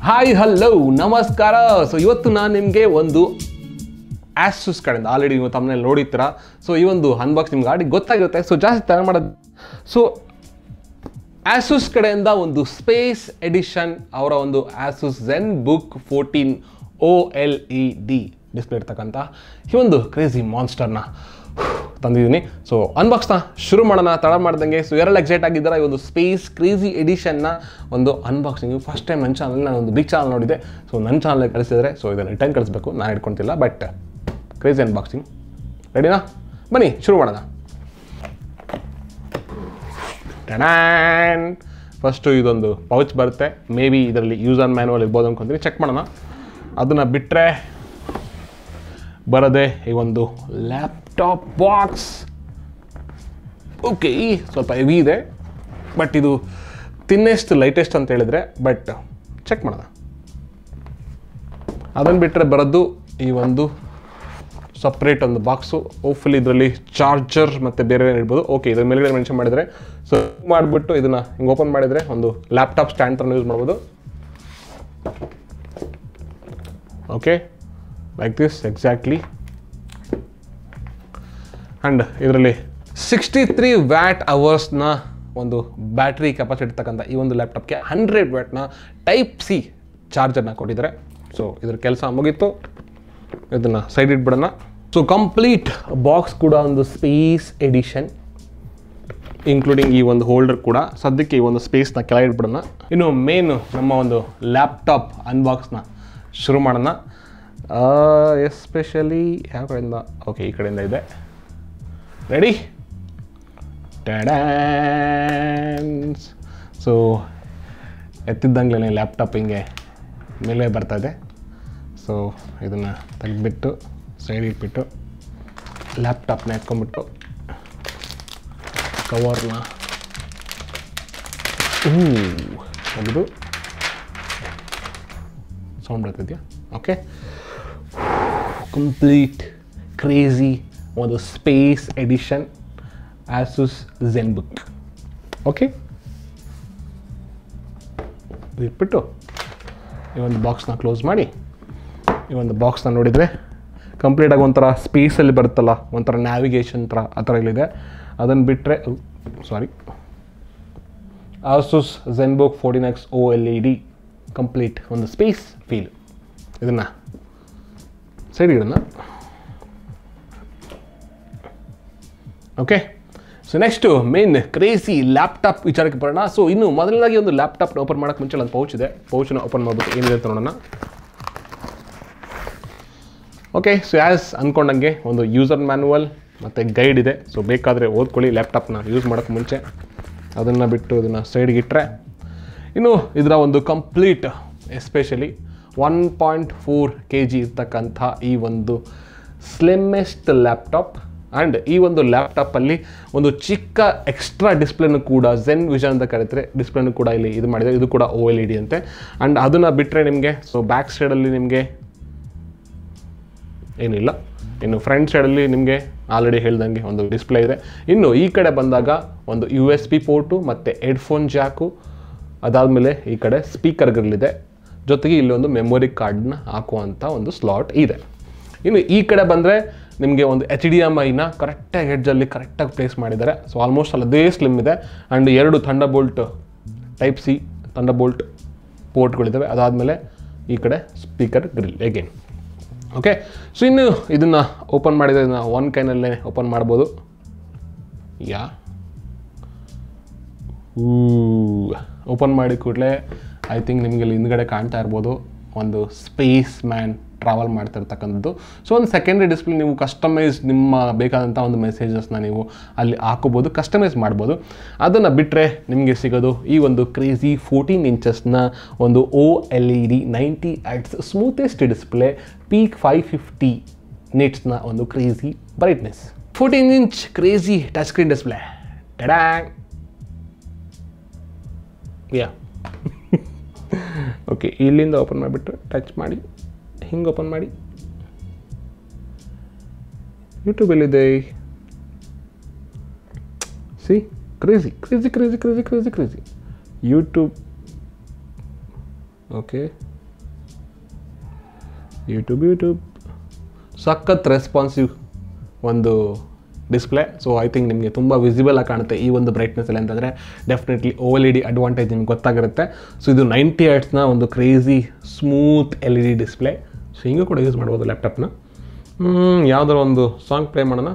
Hi hello ನಮಸ್ಕಾರ. So ಇವತ್ತು ನಾನು ನಿಮಗೆ ಒಂದು ASUS ಕಡೆಯಿಂದ ಆಲ್ರೆಡಿ ನೀವು ತಮ್ಮನೇಲಿ ನೋಡಿರ್ತೀರ. ಸೊ ಈ ಒಂದು ಅನ್ಬಾಕ್ಸ್ ನಿಮ್ಗೆ ಆಲ್ರೆಡಿ ಗೊತ್ತಾಗಿರುತ್ತೆ. ಸೊ ಜಾಸ್ತಿ ತಡ ಮಾಡೋದು. ಸೊ ASUS ಕಡೆಯಿಂದ ಒಂದು ಸ್ಪೇಸ್ ಎಡಿಷನ್ ಅವರ ಒಂದು ASUS ZenBook 14 OLED ಡಿಸ್ಪ್ಲೇ ಇರ್ತಕ್ಕಂಥ ಈ ಒಂದು ಕ್ರೇಜಿ ಮಾನ್ಸ್ಟರ್ನ ತಂದಿದ್ದೀನಿ. ಸೊ ಅನ್ಬಾಕ್ಸ್ನ ಶುರು ಮಾಡೋಣ ತಡ ಮಾಡ್ದಂಗೆ. ಸೊ ಯಾರೆಲ್ಲ ಎಕ್ಸೈಟ್ ಆಗಿದ್ದಾರೆ ಈ ಒಂದು ಸ್ಪೇಸ್ ಕ್ರೇಜಿ ಎಡಿಷನ್ನ ಒಂದು ಅನ್ಬಾಕ್ಸಿಂಗು ಫಸ್ಟ್ ಟೈಮ್ ನನ್ನ ಚಾನಲ್ ನಾನು ಒಂದು ಬಿಗ್ ಚಾನಲ್ ನೋಡಿದೆ. ಸೊ ನನ್ನ ಚಾನಲ್ಗೆ ಕಳಿಸಿದರೆ ಸೊ ಇದನ್ನು ರಿಟರ್ನ್ ಕಳಿಸ್ಬೇಕು, ನಾನು ಇಟ್ಕೊತಿಲ್ಲ. ಬಟ್ ಕ್ರೇಜಿ ಅನ್ಬಾಕ್ಸಿಂಗ್ ರೆಡಿನಾ? ಬನ್ನಿ ಶುರು ಮಾಡೋಣ. ಟಡ್ಯಾನ್! ಫಸ್ಟು ಇದೊಂದು ಪೌಚ್ ಬರುತ್ತೆ. ಮೇ ಬಿ ಇದರಲ್ಲಿ ಯೂಸರ್ ಮ್ಯಾನುವಲ್ ಇರ್ಬೋದು ಅನ್ಕೊಂತೀನಿ. ಚೆಕ್ ಮಾಡೋಣ. ಅದನ್ನು ಬಿಟ್ಟರೆ ಬರೋದೆ ಈ ಒಂದು ಲ್ಯಾಪ್ಟಾಪ್ ಬಾಕ್ಸ್. ಓಕೆ, ಸ್ವಲ್ಪ ಹೆವಿ ಇದೆ, ಬಟ್ ಇದು ತಿನ್ನೆಸ್ಟ್ ಲೈಟೆಸ್ಟ್ ಅಂತ ಹೇಳಿದರೆ. ಬಟ್ ಚೆಕ್ ಮಾಡೋಣ. ಅದನ್ನು ಬಿಟ್ಟರೆ ಬರೋದು ಈ ಒಂದು ಸಪ್ರೇಟ್ ಒಂದು ಬಾಕ್ಸು. ಹೋಪ್ಫುಲಿ ಇದರಲ್ಲಿ ಚಾರ್ಜರ್ ಮತ್ತು ಬೇರೆ ಬೇರೆ ಇರ್ಬೋದು. ಓಕೆ, ಇದ್ರ ಮೇಲ್ಗಡೆ ಮೆನ್ಷನ್ ಮಾಡಿದರೆ ಸೊ ಮಾಡಿಬಿಟ್ಟು ಇದನ್ನು ಹಿಂಗೆ ಓಪನ್ ಮಾಡಿದರೆ ಒಂದು ಲ್ಯಾಪ್ಟಾಪ್ ಸ್ಟ್ಯಾಂಡ್ ಥರ ಯೂಸ್ ಮಾಡ್ಬೋದು. Okay, like this exactly. And ಇದರಲ್ಲಿ 63 ವ್ಯಾಟ್ ಅವರ್ಸ್ನ ಒಂದು ಬ್ಯಾಟ್ರಿ ಕೆಪಾಸಿಟಿ ಇರ್ತಕ್ಕಂಥ ಈ ಒಂದು ಲ್ಯಾಪ್ಟಾಪ್ಗೆ 100 ವ್ಯಾಟ್ನ ಟೈಪ್ ಸಿ ಚಾರ್ಜರ್ನ ಕೊಟ್ಟಿದ್ದಾರೆ. ಸೊ ಇದ್ರ ಕೆಲಸ ಮುಗೀತು. ಇದನ್ನು ಸೈಡ್ ಇಟ್ಬಿಡೋಣ. ಸೊ ಕಂಪ್ಲೀಟ್ ಬಾಕ್ಸ್ ಕೂಡ ಒಂದು ಸ್ಪೇಸ್ ಎಡಿಷನ್, ಇನ್ಕ್ಲೂಡಿಂಗ್ ಈ ಒಂದು ಹೋಲ್ಡರ್ ಕೂಡ. ಸದ್ಯಕ್ಕೆ ಈ ಒಂದು ಸ್ಪೇಸ್ನ ಕೆಳಗೆ ಇಟ್ಬಿಡೋಣ. ಇನ್ನು ಮೇನು ನಮ್ಮ ಒಂದು ಲ್ಯಾಪ್ಟಾಪ್ ಅನ್ಬಾಕ್ಸ್ನ ಶುರು ಮಾಡೋಣ. ಎಸ್ಪೆಷಲಿ ಯಾವ ಕಡೆಯಿಂದ? ಓಕೆ, ಈ ಕಡೆಯಿಂದ ಇದೆ. ರೆಡಿ? ಟ್ಯಾಡ್ಯಾನ್ಸ್! ಸೊ ಎತ್ತಿದ್ದಂಗ್ಲೇ ಲ್ಯಾಪ್ಟಾಪ್ ಹಿಂಗೆ ಮೇಲೆ ಬರ್ತಾ ಇದೆ. ಸೊ ಇದನ್ನು ತೆಗೆದ್ಬಿಟ್ಟು ಸೈಡ್ ಇಟ್ಬಿಟ್ಟು ಲ್ಯಾಪ್ಟಾಪ್ನ ಎತ್ಕೊಂಡ್ಬಿಟ್ಟು ಕವರ್ನ ತೆಗೆದು ಸೌಂಡ್ ಬರ್ತಿದೆಯಾ? ಓಕೆ, ಕಂಪ್ಲೀಟ್ ಕ್ರೇಜಿ ಒಂದು space edition ASUS ZenBook. Okay, ಇಟ್ಬಿಟ್ಟು ಈ ಒಂದು ಬಾಕ್ಸ್ನ ಕ್ಲೋಸ್ ಮಾಡಿ, ಈ ಒಂದು ಬಾಕ್ಸ್ನ ನೋಡಿದರೆ ಕಂಪ್ಲೀಟಾಗಿ ಒಂಥರ ಸ್ಪೇಸಲ್ಲಿ ಬರುತ್ತಲ್ಲ, ಒಂಥರ ನ್ಯಾವಿಗೇಷನ್ ಥರ ಆ ಥರ ಇಲ್ಲಿದೆ. ಅದನ್ನು ಬಿಟ್ಟರೆ ASUS ZenBook 14X OLED complete ಒಂದು ಸ್ಪೇಸ್ ಫೀಲ್. ಇದನ್ನು ಸೈಡ್ ಇಡೋಣ. Okay, so next main crazy laptop ವಿಚಾರಕ್ಕೆ ಬರೋಣ. ಸೊ ಇನ್ನು ಮೊದಲನೇದಾಗಿ ಒಂದು ಲ್ಯಾಪ್ಟಾಪ್ನ ಓಪನ್ ಮಾಡೋಕ್ಕೆ ಮುಂಚೆ ಒಂದು ಪೌಚ್ ಇದೆ. ಪೌಚನ್ನ ಓಪನ್ ಮಾಡ್ಬಿಟ್ಟು ಏನಿದೆ ಅಂತ ನೋಡೋಣ. ಓಕೆ, ಸೊ ಆ್ಯಸ್ ಅಂದ್ಕೊಂಡಂಗೆ ಒಂದು ಯೂಸರ್ ಮ್ಯಾನುವಲ್ ಮತ್ತು ಗೈಡ್ ಇದೆ. ಸೊ ಬೇಕಾದರೆ ಓದ್ಕೊಳ್ಳಿ ಲ್ಯಾಪ್ಟಾಪ್ನ ಯೂಸ್ ಮಾಡೋಕ್ಕೆ ಮುಂಚೆ. ಅದನ್ನು ಬಿಟ್ಟು ಇದನ್ನು ಸೈಡ್ಗೆ ಇಟ್ಟರೆ ಇನ್ನು ಇದರ ಒಂದು ಕಂಪ್ಲೀಟ್ ಎಸ್ಪೆಷಲಿ 1.4 kg ಇರ್ತಕ್ಕಂಥ ಈ ಒಂದು ಸ್ಲಿಮ್ಮೆಸ್ಟ್ ಲ್ಯಾಪ್ಟಾಪ್. ಆ್ಯಂಡ್ ಈ ಒಂದು ಲ್ಯಾಪ್ಟಾಪಲ್ಲಿ ಒಂದು ಚಿಕ್ಕ ಎಕ್ಸ್ಟ್ರಾ ಡಿಸ್ಪ್ಲೇನು ಕೂಡ ಝೆನ್ ವಿಷನ್ ಅಂತ ಕರೀತಾರೆ. ಡಿಸ್ಪ್ಲೇನು ಕೂಡ ಇಲ್ಲಿ ಇದು ಮಾಡಿದೆ. ಇದು ಕೂಡ OLED ಅಂತೆ. ಆ್ಯಂಡ್ ಅದನ್ನು ಬಿಟ್ಟರೆ ನಿಮಗೆ ಸೊ ಬ್ಯಾಕ್ ಸೈಡಲ್ಲಿ ನಿಮಗೆ ಏನಿಲ್ಲ. ಇನ್ನು ಫ್ರಂಟ್ ಸೈಡಲ್ಲಿ ನಿಮಗೆ ಆಲ್ರೆಡಿ ಹೇಳ್ದಂಗೆ ಒಂದು ಡಿಸ್ಪ್ಲೇ ಇದೆ. ಇನ್ನು ಈ ಕಡೆ ಬಂದಾಗ ಒಂದು USB ಪೋರ್ಟು ಮತ್ತು ಹೆಡ್ಫೋನ್ ಜಾಕು, ಅದಾದಮೇಲೆ ಈ ಕಡೆ ಸ್ಪೀಕರ್ಗಳಿದೆ. ಜೊತೆಗೆ ಇಲ್ಲೊಂದು ಮೆಮೊರಿ ಕಾರ್ಡ್ನ ಹಾಕುವಂಥ ಒಂದು ಸ್ಲಾಟ್ ಇದೆ. ಇನ್ನು ಈ ಕಡೆ ಬಂದರೆ ನಿಮಗೆ ಒಂದು HDMIನ ಕರೆಕ್ಟಾಗಿ ಹೆಡ್ಜಲ್ಲಿ ಕರೆಕ್ಟಾಗಿ ಪ್ಲೇಸ್ ಮಾಡಿದ್ದಾರೆ. ಸೊ ಆಲ್ಮೋಸ್ಟ್ ಅಲ್ಲದೇ ಸ್ಲಿಮ್ ಇದೆ. And 2 thunderbolt type C thunderbolt ಪೋರ್ಟ್ಗಳಿದ್ದಾವೆ. ಅದಾದಮೇಲೆ ಈ ಕಡೆ speaker grille again. Okay, so ಇನ್ನು ಇದನ್ನು ಓಪನ್ ಮಾಡಿದರೆ ಇದನ್ನು ಒಂದು ಕೈನಲ್ಲೇ ಓಪನ್ ಮಾಡ್ಬೋದು. ಓಪನ್ ಮಾಡಿ ಕೂಡಲೇ ಐ ಥಿಂಕ್ ನಿಮಗೆ ಇಲ್ಲಿ ಹಿಂದ್ಗಡೆ ಕಾಣ್ತಾ ಇರ್ಬೋದು ಒಂದು ಸ್ಪೇಸ್ ಮ್ಯಾನ್ ಟ್ರಾವೆಲ್ ಮಾಡ್ತಿರ್ತಕ್ಕಂಥದ್ದು. ಸೊ ಒಂದು ಸೆಕೆಂಡ್ರಿ ಡಿಸ್ಪ್ಲೇ ನೀವು ಕಸ್ಟಮೈಸ್ ನಿಮ್ಮ ಬೇಕಾದಂಥ ಒಂದು ಮೆಸೇಜಸ್ನ ನೀವು ಅಲ್ಲಿ ಹಾಕೋಬೋದು, ಕಸ್ಟಮೈಸ್ ಮಾಡ್ಬೋದು. ಅದನ್ನು ಬಿಟ್ಟರೆ ನಿಮಗೆ ಸಿಗೋದು ಈ ಒಂದು ಕ್ರೇಜಿ 14 ಇಂಚಸ್ನ ಒಂದು OLED 90 Hz smoothest display, peak 550 ನಿಟ್ಸ್ನ ಒಂದು crazy brightness. 14 inch crazy touch screen display. ಟಡ್ಯಾನ್! ಓಕೆ, ಇಲ್ಲಿಂದ ಓಪನ್ ಮಾಡಿಬಿಟ್ಟು ಟಚ್ ಮಾಡಿ ಹಿಂಗೆ ಓಪನ್ ಮಾಡಿ. ಯೂಟ್ಯೂಬ್ ಎಲ್ಲಿದೆ? See, crazy YouTube. Okay, YouTube ಸಖತ್ ರೆಸ್ಪಾನ್ಸಿವ್ ಒಂದು ಡಿಸ್ಪ್ಲೇ. ಸೊ ಐ ಥಿಂಕ್ ನಿಮಗೆ ತುಂಬ ವಿಸಿಬಲ್ ಆಗಿ ಕಾಣುತ್ತೆ ಈ ಒಂದು ಬ್ರೈಟ್ನೆಸ್ಸಲ್ಲಿ ಅಂತಂದರೆ ಡೆಫಿನೆಟ್ಲಿ OLED ಅಡ್ವಾಂಟೇಜ್ ನಿಮ್ಗೆ ಗೊತ್ತಾಗಿರುತ್ತೆ. ಸೊ ಇದು 90 Hz ಒಂದು crazy smooth LED display. So ಹಿಂಗೂ ಕೂಡ ಯೂಸ್ ಮಾಡ್ಬೋದು ಲ್ಯಾಪ್ಟಾಪ್ನ. ಯಾವುದಾದ್ರು ಒಂದು ಸಾಂಗ್ ಪ್ಲೇ ಮಾಡೋಣ.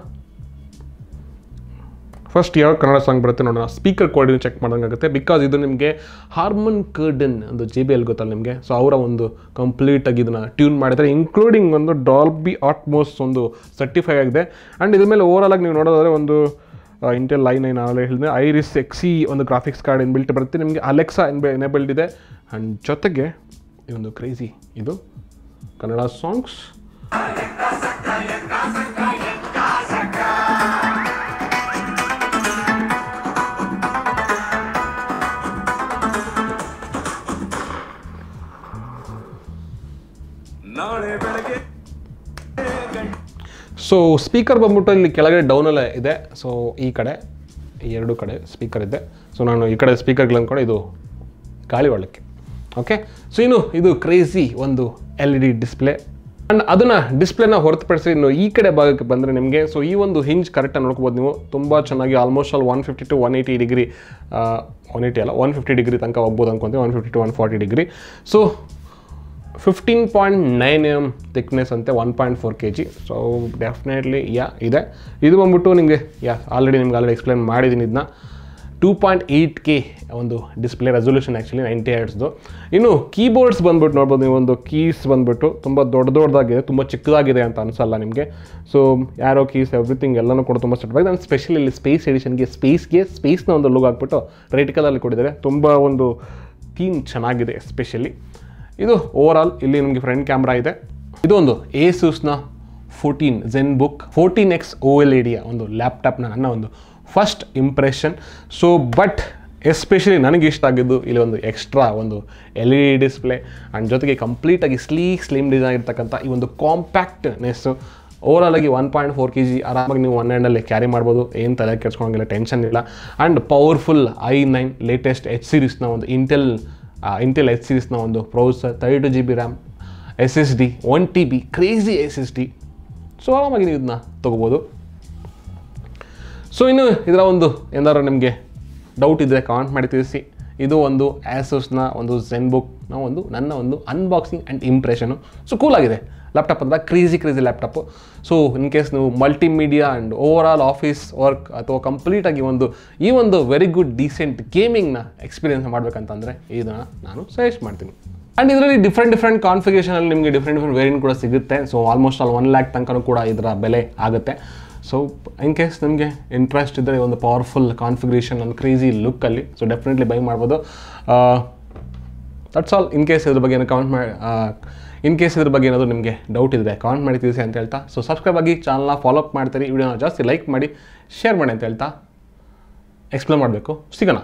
ಫಸ್ಟ್ ಯಾವ ಕನ್ನಡ ಸಾಂಗ್ ಬರುತ್ತೆ ನೋಡೋಣ. ಸ್ಪೀಕರ್ ಕ್ವಾಲಿಟಿನ ಚೆಕ್ ಮಾಡೋಂಗಾಗುತ್ತೆ, ಬಿಕಾಸ್ ಇದು ನಿಮಗೆ ಹಾರ್ಮನ್ ಕರ್ಡನ್ ಒಂದು JBL ಗೊತ್ತಲ್ಲ ನಿಮಗೆ. ಸೊ ಅವರ ಒಂದು ಕಂಪ್ಲೀಟಾಗಿ ಇದನ್ನು ಟ್ಯೂನ್ ಮಾಡಿದರೆ, ಇನ್ಕ್ಲೂಡಿಂಗ್ ಒಂದು ಡಾಲ್ಬಿ ಅಟ್ಮೋಸ್ ಒಂದು ಸರ್ಟಿಫೈ ಆಗಿದೆ. ಆ್ಯಂಡ್ ಇದ್ರ ಮೇಲೆ ಓವರಾಲ್ ಆಗಿ ನೀವು ನೋಡೋದಾದರೆ ಒಂದು ಇಂಟೆಲ್ i9 ಆಗಲೇ ಹೇಳಿದೆ, ಐರಿಸ್ XE ಒಂದು ಗ್ರಾಫಿಕ್ಸ್ ಕಾರ್ಡ್ ಇನ್ಬಿಲ್ಟ್ ಬರುತ್ತೆ ನಿಮಗೆ. ಅಲೆಕ್ಸಾ ಎನೇಬಲ್ಡ್ ಇದೆ. ಆ್ಯಂಡ್ ಜೊತೆಗೆ ಈ ಒಂದು ಕ್ರೇಜಿ ಇದು ಕನ್ನಡ ಸಾಂಗ್ಸ್. ಸೊ ಸ್ಪೀಕರ್ ಬಂದ್ಬಿಟ್ಟು ಇಲ್ಲಿ ಕೆಳಗಡೆ ಡೌನಲ್ಲೇ ಇದೆ. ಸೊ ಈ ಕಡೆ ಎರಡು ಕಡೆ ಸ್ಪೀಕರ್ ಇದೆ. ಸೊ ನಾನು ಈ ಕಡೆ ಸ್ಪೀಕರ್ಗಳು ಅಂದ್ಕೊಂಡು ಇದು ಗಾಳಿ ಒಳಕ್ಕೆ. ಓಕೆ, ಸೊ ಇನ್ನು ಇದು ಕ್ರೇಜಿ ಒಂದು LED ಡಿಸ್ಪ್ಲೇ. ಆ್ಯಂಡ್ ಅದನ್ನು ಡಿಸ್ಪ್ಲೇನ ಹೊರತುಪಡಿಸಿ ಇನ್ನು ಈ ಕಡೆ ಭಾಗಕ್ಕೆ ಬಂದರೆ ನಿಮಗೆ ಸೊ ಈ ಒಂದು ಹಿಂಜ್ ಕರೆಕ್ಟಾಗಿ ನೋಡ್ಕೋಬೋದು ನೀವು. ತುಂಬ ಚೆನ್ನಾಗಿ ಆಲ್ಮೋಸ್ಟ್ ಆಲ್ 150 to 180 ಡಿಗ್ರಿ 180 ಅಲ್ಲ 150 ಡಿಗ್ರಿ ತನಕ ಹೋಗ್ಬೋದು ಅನ್ಕೊಂತೀವಿ. 150 to 140 degree. So 15.9 mm thickness ಅಂತೆ, 1.4 kg. ಸೊ ಡೆಫಿನೆಟ್ಲಿ ಇದೆ. ಇದು ಬಂದ್ಬಿಟ್ಟು ನಿಮಗೆ ಆಲ್ರೆಡಿ ಎಕ್ಸ್ಪ್ಲೇನ್ ಮಾಡಿದ್ದೀನಿ ಇದನ್ನ. 2.8K ಒಂದು ಡಿಸ್ಪ್ಲೇ ರೆಸೊಲ್ಯೂಷನ್ ಆ್ಯಕ್ಚುಲಿ 90 Hz. ಇನ್ನು ಕೀಬೋರ್ಡ್ಸ್ ಬಂದ್ಬಿಟ್ಟು ನೋಡ್ಬೋದು ನೀವು. ಒಂದು ಕೀಸ್ ಬಂದ್ಬಿಟ್ಟು ತುಂಬ ದೊಡ್ಡದಾಗಿದೆ, ತುಂಬ ಚಿಕ್ಕದಾಗಿದೆ ಅಂತ ಅನಿಸಲ್ಲ ನಿಮಗೆ. ಸೊ ಯಾರೋ ಕೀಸ್ ಎವ್ರಿಥಿಂಗ್ ಎಲ್ಲನೂ ಕೂಡ ತುಂಬ ಸೆಟ್ಟಾಗಿದೆ. ಆ್ಯಂಡ್ ಸ್ಪೆಷಲಿ ಇಲ್ಲಿ ಸ್ಪೇಸ್ ಎಡಿಷನ್ಗೆ ಸ್ಪೇಸ್ನ ಒಂದು ಲುಕ್ ಹಾಕ್ಬಿಟ್ಟು ರೆಟಿಕಲಲ್ಲಿ ಕೊಟ್ಟಿದ್ದಾರೆ. ತುಂಬ ಒಂದು ಥೀಮ್ ಚೆನ್ನಾಗಿದೆ ಎಸ್ಪೆಷಲಿ. ಇದು ಓವರಾಲ್ ಇಲ್ಲಿ ನಿಮಗೆ ಫ್ರಂಟ್ ಕ್ಯಾಮ್ರಾ ಇದೆ. ಇದು ಒಂದು ASUSನ 14 ZenBook 14X OLED ಒಂದು ಲ್ಯಾಪ್ಟಾಪ್ನ ನನ್ನ ಒಂದು first impression. So but especially ನನಗೆ ಇಷ್ಟ ಆಗಿದ್ದು ಇಲ್ಲಿ ಒಂದು ಎಕ್ಸ್ಟ್ರಾ ಒಂದು LED ಡಿಸ್ಪ್ಲೇ ಆ್ಯಂಡ್ ಜೊತೆಗೆ ಕಂಪ್ಲೀಟಾಗಿ ಸ್ಲಿಮ್ ಡಿಸೈನ್ ಇರ್ತಕ್ಕಂಥ ಈ ಒಂದು ಕಾಂಪ್ಯಾಕ್ಟ್ನೆಸ್ಸು. ಓವರಾಲ್ ಆಗಿ 1.4 kg ಆರಾಮಾಗಿ ನೀವು ಒನ್ ಹ್ಯಾಂಡಲ್ಲಿ ಕ್ಯಾರಿ ಮಾಡ್ಬೋದು, ಏನು ತಲೆ ಕೆಡ್ಸ್ಕೊಳಂಗಿಲ್ಲ, ಟೆನ್ಷನ್ ಇಲ್ಲ. And powerful i9 latest H ಸೀರೀಸ್ನ ಒಂದು ಇಂಟೆಲ್ H ಸೀರೀಸ್ನ ಒಂದು processor, 32 GB RAM, SSD 1 TB crazy SSD. So ಆರಾಮಾಗಿ ನೀವು ಇದನ್ನ ತೊಗೋಬೋದು. ಸೊ ಇನ್ನು ಇದರ ಒಂದು ಏನಾದ್ರು ನಿಮಗೆ ಡೌಟ್ ಇದ್ದರೆ ಕಾಮೆಂಟ್ ಮಾಡಿ ತಿಳಿಸಿ. ಇದು ಒಂದು ASUSನ ಒಂದು ZenBookನ ಒಂದು ನನ್ನ ಒಂದು ಅನ್ಬಾಕ್ಸಿಂಗ್ ಆ್ಯಂಡ್ ಇಂಪ್ರೆಷನು. ಸೊ ಕೂಲಾಗಿದೆ ಲ್ಯಾಪ್ಟಾಪ್ ಅಂದರೆ crazy laptop. So in case ನೀವು multimedia and overall office work ಅಥವಾ ಕಂಪ್ಲೀಟಾಗಿ ಈ ಒಂದು ವೆರಿ ಗುಡ್ ಡೀಸೆಂಟ್ ಗೇಮಿಂಗ್ನ ಎಕ್ಸ್ಪೀರಿಯನ್ಸ್ ಮಾಡಬೇಕಂತಂದರೆ ಇದನ್ನು ನಾನು ಸಜೆಸ್ಟ್ ಮಾಡ್ತೀನಿ. ಆ್ಯಂಡ್ ಇದರಲ್ಲಿ ಡಿಫ್ರೆಂಟ್ ಕಾನ್ಫಿಗರೇಷನಲ್ಲಿ ನಿಮಗೆ ಡಿಫ್ರೆಂಟ್ ವೇರಿಯಂಟ್ ಕೂಡ ಸಿಗುತ್ತೆ. ಸೊ ಆಲ್ಮೋಸ್ಟ್ ಆಲ್ 1 lakh ತನಕ ಕೂಡ ಇದರ ಬೆಲೆ ಆಗುತ್ತೆ. ಸೊ ಇನ್ ಕೇಸ್ ನಿಮಗೆ ಇಂಟ್ರೆಸ್ಟ್ ಇದ್ದರೆ ಒಂದು ಪವರ್ಫುಲ್ ಕಾನ್ಫಿಗರೇಷನ್ ಒಂದು ಕ್ರೇಜಿ ಲುಕ್ಕಲ್ಲಿ ಸೊ ಡೆಫಿನೆಟ್ಲಿ ಬೈ ಮಾಡ್ಬೋದು. That's all. ಇನ್ ಕೇಸ್ ಇದ್ರ ಬಗ್ಗೆ ಏನಾದರೂ ನಿಮಗೆ ಡೌಟ್ ಇದ್ದರೆ ಕಾಮೆಂಟ್ ಮಾಡಿ ತಿಳಿಸಿ ಅಂತ ಹೇಳ್ತಾ, ಸೊ ಸಬ್ಸ್ಕ್ರೈಬ್ ಆಗಿ ಚಾನಲ್ನ ಫಾಲೋ ಅಪ್ ಮಾಡ್ತೀರಿ, ವಿಡಿಯೋನ ಜಾಸ್ತಿ ಲೈಕ್ ಮಾಡಿ ಶೇರ್ ಮಾಡಿ ಅಂತ ಹೇಳ್ತಾ ಎಕ್ಸ್ಪ್ಲೇನ್ ಮಾಡಬೇಕು. ಸಿಗೋಣ.